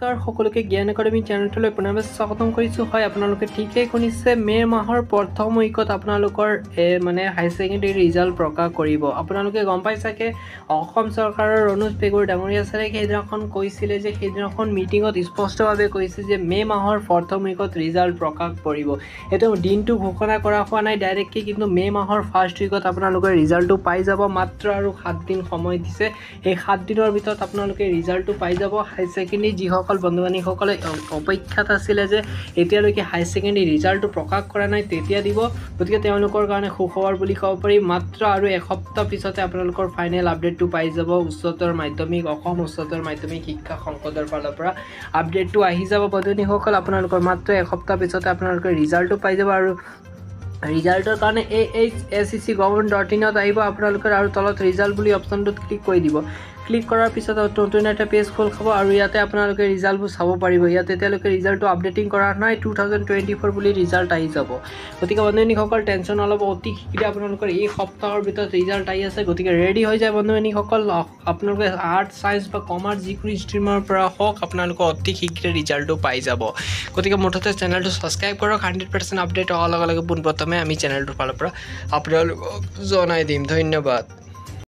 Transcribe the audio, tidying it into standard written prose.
নমস্কাৰ সকলোকে জ্ঞান একাডেমী চেনেলটোলৈ পুনৰবাৰ স্বাগতম কৰিছোঁ। হয়, আপোনালোকে ঠিকেই শুনিছে, মে' মাহৰ প্ৰথম উইকত আপোনালোকৰ মানে হাই ছেকেণ্ডেৰী ৰিজাল্ট প্ৰকাশ কৰিব। আপোনালোকে গম পাই চাগে অসম চৰকাৰৰ ৰণোজ পেগুৰ ডাঙৰীয়া ছাৰে সেইদিনাখন কৈছিলে যে সেইদিনাখন মিটিঙত স্পষ্টভাৱে কৈছে যে মে' মাহৰ প্ৰথম উইকত ৰিজাল্ট প্ৰকাশ কৰিব। এইটো দিনটো ঘোষণা কৰা হোৱা নাই ডাইৰেক্টলি, কিন্তু মে' মাহৰ ফাৰ্ষ্ট উইকত আপোনালোকে ৰিজাল্টটো পাই যাব। মাত্ৰ আৰু 7 দিন সময় দিছে। এই 7 দিনৰ ভিতৰত আপোনালোকে ৰিজাল্টটো পাই যাব। হাই ছেকেণ্ডেৰী যিসকল বন্ধু বান্ধৱীসকলে অপেক্ষাত আছিলে যে এতিয়ালৈকে হাই ছেকেণ্ডেৰী ৰিজাল্টটো প্ৰকাশ কৰা নাই, তেতিয়া দিব। গতিকে তেওঁলোকৰ কাৰণে সুখবৰ বুলি ক'ব পাৰি। মাত্ৰ আৰু এসপ্তাহ পিছতে আপোনালোকৰ ফাইনেল আপডেটটো পাই যাব। অসম উচ্চতৰ মাধ্যমিক শিক্ষা সংসদৰ ফালৰ পৰা আপডেটটো আহি যাব বন্ধু বান্ধৱীসকল। আপোনালোকৰ মাত্ৰ এসপ্তাহ পিছতে আপোনালোকে ৰিজাল্টটো পাই যাব। আৰু ৰিজাল্টৰ কাৰণে AHSEC government.in আহিব আপোনালোকৰ, আৰু তলত ৰিজাল্ট বুলি অপশ্যনটোত ক্লিক কৰি দিব। ক্লিক কৰাৰ পিছত নতুন এটা পেজ খোল খাব, আৰু ইয়াতে আপোনালোকে ৰিজাল্টবোৰ চাব পাৰিব। ইয়াত এতিয়ালৈকে ৰিজাল্টটো আপডেটিং কৰা নাই, 2024 বুলি ৰিজাল্ট আহি যাব। গতিকে বন্ধুসকল টেনশ্যন অলপ, অতি শীঘ্ৰে আপোনালোকৰ এই সপ্তাহৰ ভিতৰত ৰিজাল্ট আহি আছে। গতিকে ৰেডি হৈ যায় বন্ধুসকল। আপোনালোকে আৰ্ট, ছায়েন্স বা কমাৰ্চ যিকোনো ষ্ট্ৰীমৰ পৰা হওক, আপোনালোকে অতি শীঘ্ৰে ৰিজাল্টটো পাই যাব। গতিকে মুঠতে চেনেলটো ছাবস্ক্ৰাইব কৰক। 100% আপডেট অহাৰ লগে লগে পোনপ্ৰথমে আমি চেনেলটোৰ ফালৰ পৰা আপোনালোকক জনাই দিম। ধন্যবাদ।